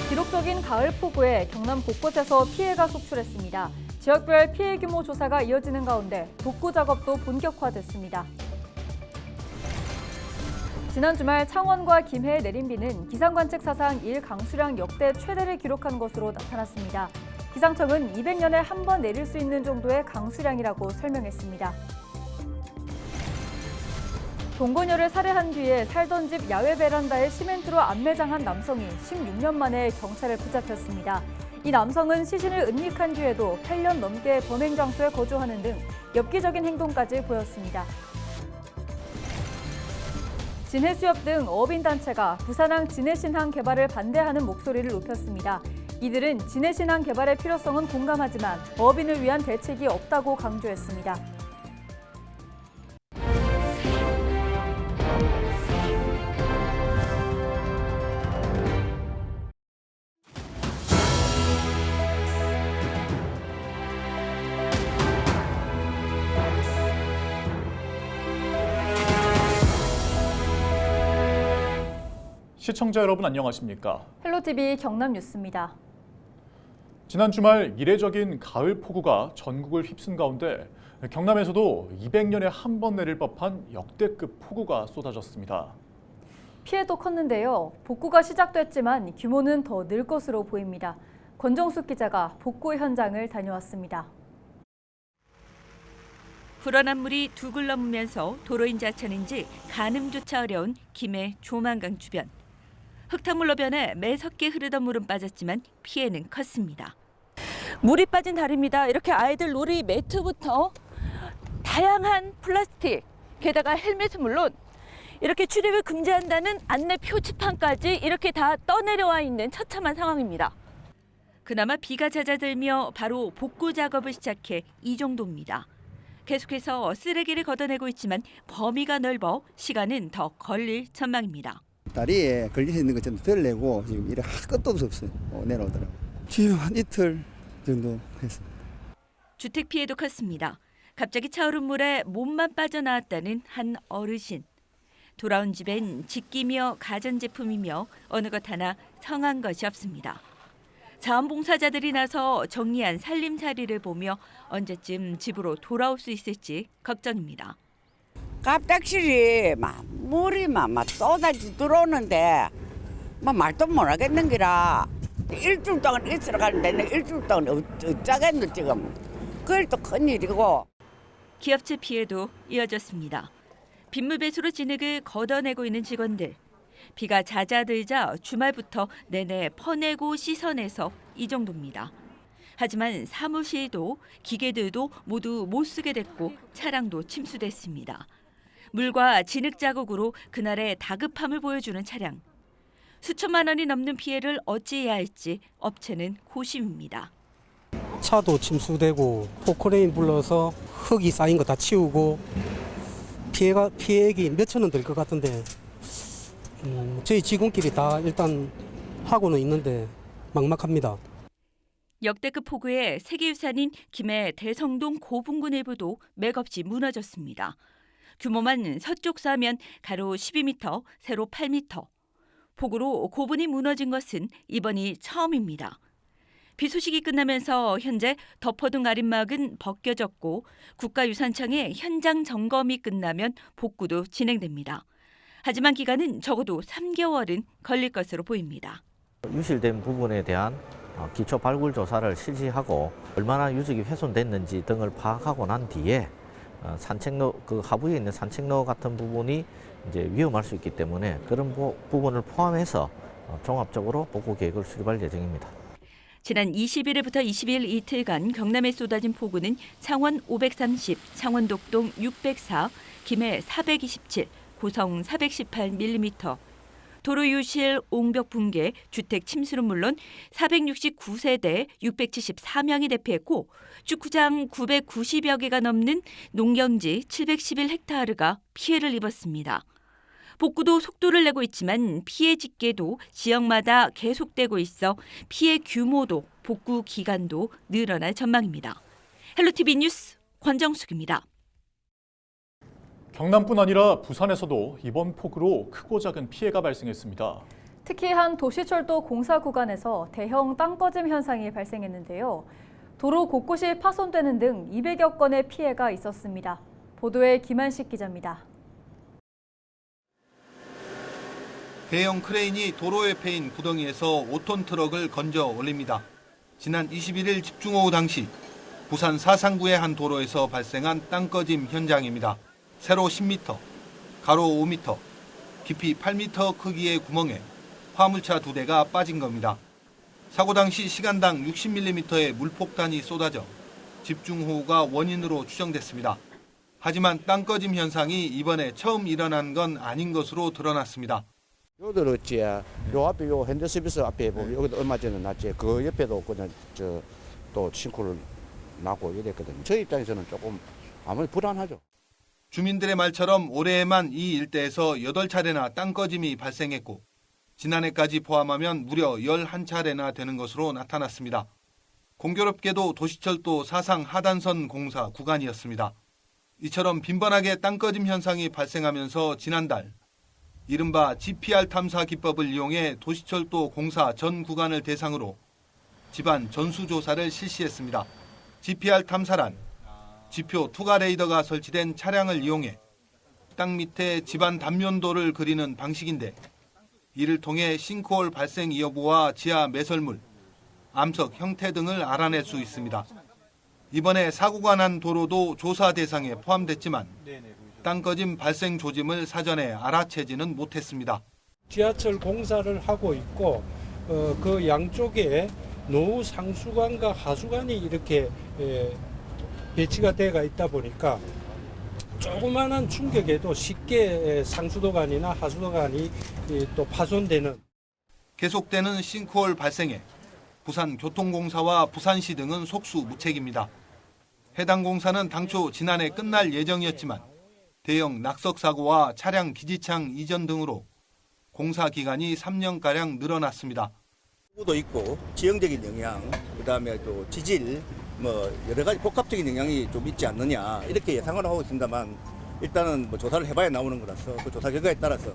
기록적인 가을 폭우에 경남 곳곳에서 피해가 속출했습니다. 지역별 피해 규모 조사가 이어지는 가운데 복구 작업도 본격화됐습니다. 지난 주말 창원과 김해에 내린 비는 기상관측 사상 1강수량 역대 최대를 기록한 것으로 나타났습니다. 기상청은 200년에 한 번 내릴 수 있는 정도의 강수량이라고 설명했습니다. 동거녀를 살해한 뒤에 살던 집 야외 베란다에 시멘트로 안매장한 남성이 16년 만에 경찰에 붙잡혔습니다. 이 남성은 시신을 은닉한 뒤에도 8년 넘게 범행 장소에 거주하는 등 엽기적인 행동까지 보였습니다. 진해수협 등 어업인단체가 부산항 진해신항 개발을 반대하는 목소리를 높였습니다. 이들은 진해신항 개발의 필요성은 공감하지만 어업인을 위한 대책이 없다고 강조했습니다. 시청자 여러분 안녕하십니까? 헬로티비 경남 뉴스입니다. 지난 주말 이례적인 가을 폭우가 전국을 휩쓴 가운데 경남에서도 200년에 한 번 내릴 법한 역대급 폭우가 쏟아졌습니다. 피해도 컸는데요. 복구가 시작됐지만 규모는 더 늘 것으로 보입니다. 권정숙 기자가 복구 현장을 다녀왔습니다. 불어난 물이 두글 넘으면서 도로인지 하천인지 가늠조차 어려운 김해 조만강 주변. 흙탕물로 변해 매섭게 흐르던 물은 빠졌지만 피해는 컸습니다. 물이 빠진 다리입니다. 이렇게 아이들 놀이 매트부터 다양한 플라스틱, 게다가 헬멧은 물론 이렇게 출입을 금지한다는 안내 표지판까지 이렇게 다 떠내려와 있는 처참한 상황입니다. 그나마 비가 잦아들며 바로 복구 작업을 시작해 이 정도입니다. 계속해서 쓰레기를 걷어내고 있지만 범위가 넓어 시간은 더 걸릴 전망입니다. 다리에 걸려 있는 것 좀 덜내고 지금 이래 할 것도 없어요. 내려오더라고요. 지금 한 이틀 정도 했습니다. 주택 피해도 컸습니다. 갑자기 차오른 물에 몸만 빠져나왔다는 한 어르신. 돌아온 집엔 집기며 가전제품이며 어느 것 하나 성한 것이 없습니다. 자원봉사자들이 나서 정리한 살림살이를 보며 언제쯤 집으로 돌아올 수 있을지 걱정입니다. 갑작스레 물이 막 쏟아지 들어오는데 말도 못 하겠는 기라 일주일 동안 있으러 가는데 일주일 동안 어쩌겠노 지금. 그게 또 큰일이고. 기업체 피해도 이어졌습니다. 빗물 배수로 진흙을 걷어내고 있는 직원들. 비가 잦아들자 주말부터 내내 퍼내고 씻어내서 이 정도입니다. 하지만 사무실도 기계들도 모두 못 쓰게 됐고 차량도 침수됐습니다. 물과 진흙 자국으로 그날의 다급함을 보여주는 차량. 수천만 원이 넘는 피해를 어찌해야 할지 업체는 고심입니다. 차도 침수되고 포크레인 불러서 흙이 쌓인 거 다 치우고 피해액이 몇천 원 들 것 같은데 저희 직원끼리 다 일단 하고는 있는데 막막합니다. 역대급 폭우에 세계유산인 김해 대성동 고분군 일부도 맥없이 무너졌습니다. 규모만 서쪽 사면 가로 12m, 세로 8m. 폭우로 고분이 무너진 것은 이번이 처음입니다. 비 소식이 끝나면서 현재 덮어둔 가림막은 벗겨졌고 국가유산청의 현장 점검이 끝나면 복구도 진행됩니다. 하지만 기간은 적어도 3개월은 걸릴 것으로 보입니다. 유실된 부분에 대한 기초 발굴 조사를 실시하고 얼마나 유적이 훼손됐는지 등을 파악하고 난 뒤에 산책로 그 하부에 있는 산책로 같은 부분이 이제 위험할 수 있기 때문에 그런 부분을 포함해서 종합적으로 복구 계획을 수립할 예정입니다. 지난 21일부터 22일 이틀간 경남에 쏟아진 폭우는 창원 530, 창원 독동 604, 김해 427, 고성 418mm, 도로 유실, 옹벽 붕괴, 주택 침수는 물론 469세대 674명이 대피했고 축구장 990여 개가 넘는 농경지 711헥타르가 피해를 입었습니다. 복구도 속도를 내고 있지만 피해 집계도 지역마다 계속되고 있어 피해 규모도 복구 기간도 늘어날 전망입니다. 헬로티비 뉴스 권정숙입니다. 경남뿐 아니라 부산에서도 이번 폭우로 크고 작은 피해가 발생했습니다. 특히 한 도시철도 공사 구간에서 대형 땅꺼짐 현상이 발생했는데요. 도로 곳곳이 파손되는 등 200여 건의 피해가 있었습니다. 보도에 김한식 기자입니다. 대형 크레인이 도로에 패인 구덩이에서 5톤 트럭을 건져 올립니다. 지난 21일 집중호우 당시 부산 사상구의 한 도로에서 발생한 땅꺼짐 현장입니다. 세로 10m, 가로 5m, 깊이 8m 크기의 구멍에 화물차 2대가 빠진 겁니다. 사고 당시 시간당 60mm의 물폭탄이 쏟아져 집중호우가 원인으로 추정됐습니다. 하지만 땅꺼짐 현상이 이번에 처음 일어난 건 아닌 것으로 드러났습니다. 요 들었지. 요 앞에 요 현대서비스 앞에 보면 여기도 얼마 전에 났지. 그 옆에도 그냥 또 싱크홀 나고 이랬거든요. 저희 입장에서는 조금 아무리 불안하죠. 주민들의 말처럼 올해에만 이 일대에서 8차례나 땅꺼짐이 발생했고 지난해까지 포함하면 무려 11차례나 되는 것으로 나타났습니다. 공교롭게도 도시철도 사상 하단선 공사 구간이었습니다. 이처럼 빈번하게 땅꺼짐 현상이 발생하면서 지난달 이른바 GPR 탐사 기법을 이용해 도시철도 공사 전 구간을 대상으로 집안 전수조사를 실시했습니다. GPR 탐사란 지표 투가 레이더가 설치된 차량을 이용해 땅 밑에 집안 단면도를 그리는 방식인데 이를 통해 싱크홀 발생 여부와 지하 매설물, 암석 형태 등을 알아낼 수 있습니다. 이번에 사고가 난 도로도 조사 대상에 포함됐지만 땅꺼짐 발생 조짐을 사전에 알아채지는 못했습니다. 지하철 공사를 하고 있고 그 양쪽에 노후 상수관과 하수관이 이렇게 배치가 되어 있다 보니까 조그마한 충격에도 쉽게 상수도관이나 하수도관이 또 파손되는. 계속되는 싱크홀 발생에 부산교통공사와 부산시 등은 속수무책입니다. 해당 공사는 당초 지난해 끝날 예정이었지만 대형 낙석 사고와 차량 기지창 이전 등으로 공사 기간이 3년가량 늘어났습니다. 도 있고 지형적인 영향, 그다음에 또 지질, 여러 가지 복합적인 영향이 좀 있지 않느냐 이렇게 예상을 하고 있습니다만 일단은 조사를 해봐야 나오는 거라서 그 조사 결과에 따라서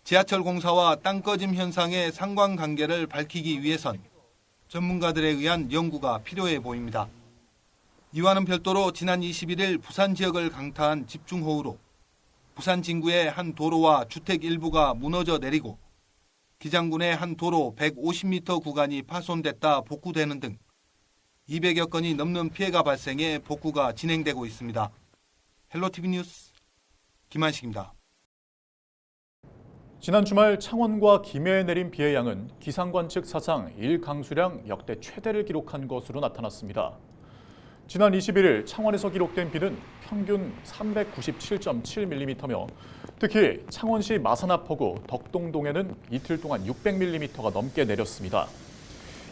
지하철 공사와 땅꺼짐 현상의 상관관계를 밝히기 위해선 전문가들에 의한 연구가 필요해 보입니다. 이와는 별도로 지난 21일 부산 지역을 강타한 집중호우로 부산 진구의 한 도로와 주택 일부가 무너져 내리고 기장군의 한 도로 150m 구간이 파손됐다 복구되는 등 200여 건이 넘는 피해가 발생해 복구가 진행되고 있습니다. 헬로티비 뉴스 김한식입니다. 지난 주말 창원과 김해에 내린 비의 양은 기상관 측 사상 1강수량 역대 최대를 기록한 것으로 나타났습니다. 지난 21일 창원에서 기록된 비는 평균 397.7mm며 특히 창원시 마산합포구 덕동동에는 이틀 동안 600mm가 넘게 내렸습니다.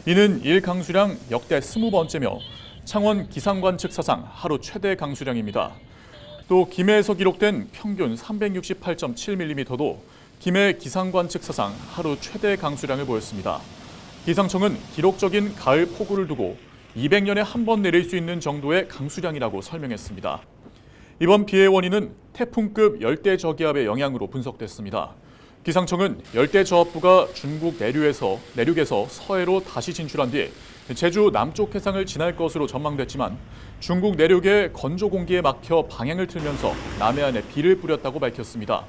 이는 1강수량 역대 20번째며 창원 기상관 측 사상 하루 최대 강수량입니다. 또 김해에서 기록된 평균 368.7mm도 김해 기상관 측 사상 하루 최대 강수량을 보였습니다. 기상청은 기록적인 가을 폭우를 두고 200년에 한 번 내릴 수 있는 정도의 강수량이라고 설명했습니다. 이번 비의 원인은 태풍급 열대저기압의 영향으로 분석됐습니다. 기상청은 열대저압부가 중국 내륙에서 서해로 다시 진출한 뒤 제주 남쪽 해상을 지날 것으로 전망됐지만 중국 내륙의 건조 공기에 막혀 방향을 틀면서 남해안에 비를 뿌렸다고 밝혔습니다.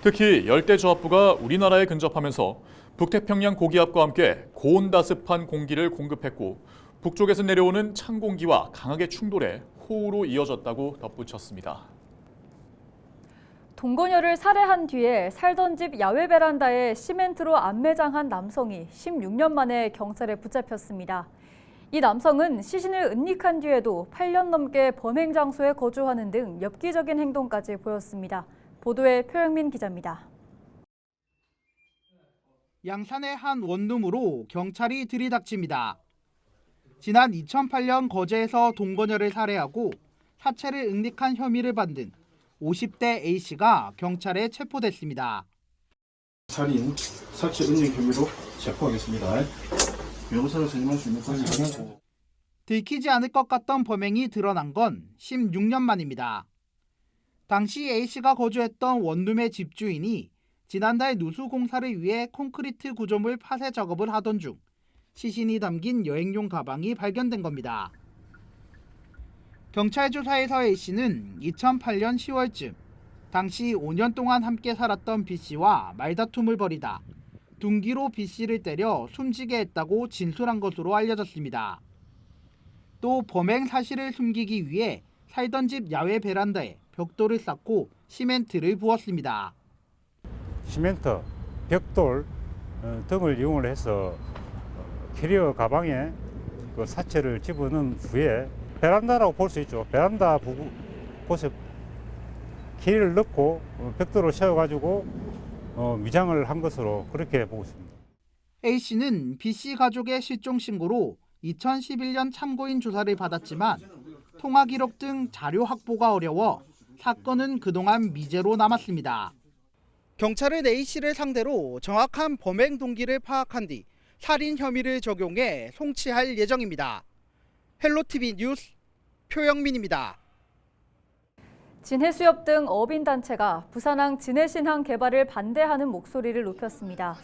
특히 열대저압부가 우리나라에 근접하면서 북태평양 고기압과 함께 고온다습한 공기를 공급했고 북쪽에서 내려오는 찬 공기와 강하게 충돌해 호우로 이어졌다고 덧붙였습니다. 동거녀를 살해한 뒤에 살던 집 야외 베란다에 시멘트로 안매장한 남성이 16년 만에 경찰에 붙잡혔습니다. 이 남성은 시신을 은닉한 뒤에도 8년 넘게 범행 장소에 거주하는 등 엽기적인 행동까지 보였습니다. 보도에 표영민 기자입니다. 양산의 한 원룸으로 경찰이 들이닥칩니다. 지난 2008년 거제에서 동거녀를 살해하고 사체를 은닉한 혐의를 받는 50대 A씨가 경찰에 체포됐습니다. 살인, 사체 은닉 혐의로 체포하겠습니다. 변호사를 선임할 수 있는 권리를 들키지 않을 것 같던 범행이 드러난 건 16년 만입니다. 당시 A씨가 거주했던 원룸의 집주인이 지난달 누수 공사를 위해 콘크리트 구조물 파쇄 작업을 하던 중 시신이 담긴 여행용 가방이 발견된 겁니다. 경찰 조사에서 A씨는 2008년 10월쯤 당시 5년 동안 함께 살았던 B씨와 말다툼을 벌이다 둔기로 B씨를 때려 숨지게 했다고 진술한 것으로 알려졌습니다. 또 범행 사실을 숨기기 위해 살던 집 야외 베란다에 벽돌을 쌓고 시멘트를 부었습니다. 시멘트, 벽돌 등을 이용을 해서 캐리어 가방에 그 사체를 집어넣은 후에 베란다라고 볼 수 있죠. 베란다 곳에 캐리어를 넣고 벽돌을 세워가지고 위장을 한 것으로 그렇게 보고 있습니다. A씨는 B씨 가족의 실종 신고로 2011년 참고인 조사를 받았지만 통화 기록 등 자료 확보가 어려워 사건은 그동안 미제로 남았습니다. 경찰은 A씨를 상대로 정확한 범행 동기를 파악한 뒤 살인 혐의를 적용해 송치할 예정입니다. 헬로티비 뉴스 표영민입니다. 진해수협 등 어업인단체가 부산항 진해신항 개발을 반대하는 목소리를 높였습니다.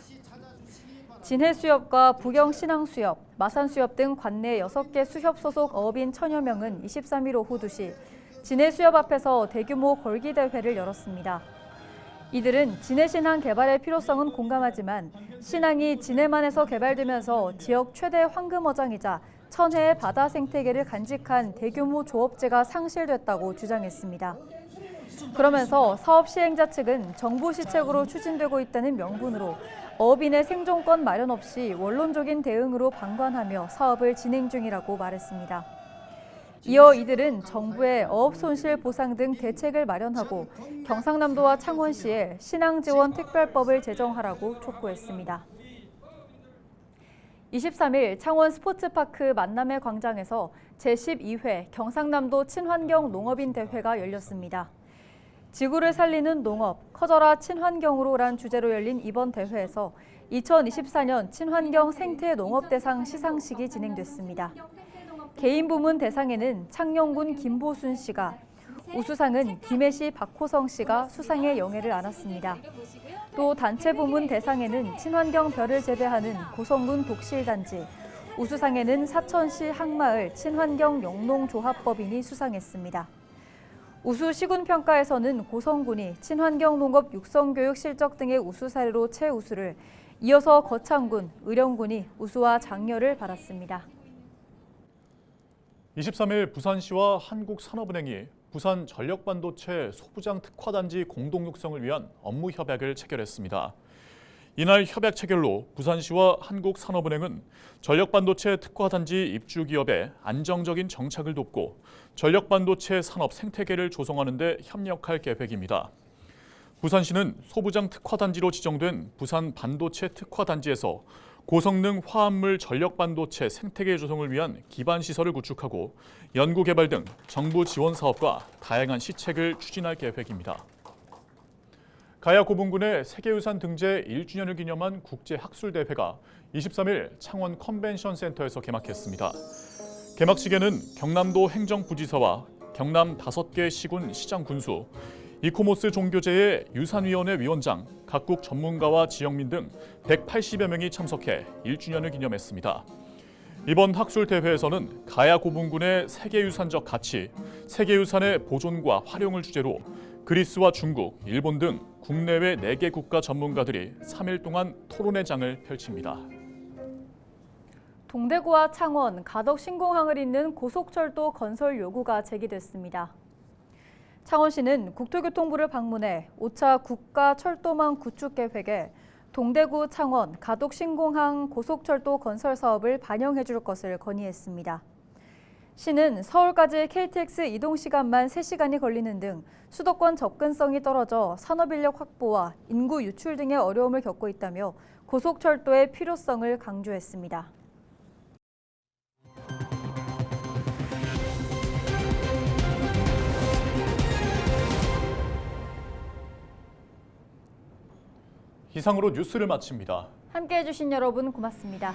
진해수협과 부경신항수협, 마산수협 등 관내 6개 수협 소속 어업인 1000여 명은 23일 오후 2시 진해수협 앞에서 대규모 걸기대회를 열었습니다. 이들은 진해신항 개발의 필요성은 공감하지만 신항이 진해만에서 개발되면서 지역 최대 황금어장이자 천혜의 바다 생태계를 간직한 대규모 조업체가 상실됐다고 주장했습니다. 그러면서 사업 시행자 측은 정부 시책으로 추진되고 있다는 명분으로 어업인의 생존권 마련 없이 원론적인 대응으로 방관하며 사업을 진행 중이라고 말했습니다. 이어 이들은 정부의 어업 손실 보상 등 대책을 마련하고 경상남도와 창원시에 신항지원 특별법을 제정하라고 촉구했습니다. 23일 창원 스포츠파크 만남의 광장에서 제12회 경상남도 친환경 농업인 대회가 열렸습니다. 지구를 살리는 농업, 커져라 친환경으로란 주제로 열린 이번 대회에서 2024년 친환경 생태 농업대상 시상식이 진행됐습니다. 개인 부문 대상에는 창녕군 김보순 씨가, 우수상은 김해시 박호성 씨가 수상의 영예를 안았습니다. 또 단체 부문 대상에는 친환경 벼를 재배하는 고성군 독실단지, 우수상에는 사천시 항마을 친환경 영농조합법인이 수상했습니다. 우수 시군평가에서는 고성군이 친환경 농업 육성교육 실적 등의 우수 사례로 최우수를, 이어서 거창군, 의령군이 우수와 장려를 받았습니다. 23일 부산시와 한국산업은행이 부산 전력반도체 소부장 특화단지 공동 육성을 위한 업무 협약을 체결했습니다. 이날 협약 체결로 부산시와 한국산업은행은 전력반도체 특화단지 입주 기업의 안정적인 정착을 돕고 전력반도체 산업 생태계를 조성하는 데 협력할 계획입니다. 부산시는 소부장 특화단지로 지정된 부산 반도체 특화단지에서 고성능 화합물 전력반도체 생태계 조성을 위한 기반 시설을 구축하고 연구개발 등 정부 지원 사업과 다양한 시책을 추진할 계획입니다. 가야 고분군의 세계유산 등재 1주년을 기념한 국제학술대회가 23일 창원 컨벤션 센터에서 개막했습니다. 개막식에는 경남도 행정부지사와 경남 5개 시군 시장 군수, 이코모스 종교제의 유산위원회 위원장, 각국 전문가와 지역민 등 180여 명이 참석해 1주년을 기념했습니다. 이번 학술대회에서는 가야 고분군의 세계유산적 가치, 세계유산의 보존과 활용을 주제로 그리스와 중국, 일본 등 국내외 4개 국가 전문가들이 3일 동안 토론회장을 펼칩니다. 동대구와 창원, 가덕 신공항을 잇는 고속철도 건설 요구가 제기됐습니다. 창원시는 국토교통부를 방문해 5차 국가철도망 구축 계획에 동대구, 창원, 가덕 신공항 고속철도 건설 사업을 반영해 줄 것을 건의했습니다. 시는 서울까지 KTX 이동 시간만 3시간이 걸리는 등 수도권 접근성이 떨어져 산업인력 확보와 인구 유출 등의 어려움을 겪고 있다며 고속철도의 필요성을 강조했습니다. 이상으로 뉴스를 마칩니다. 함께해 주신 여러분 고맙습니다.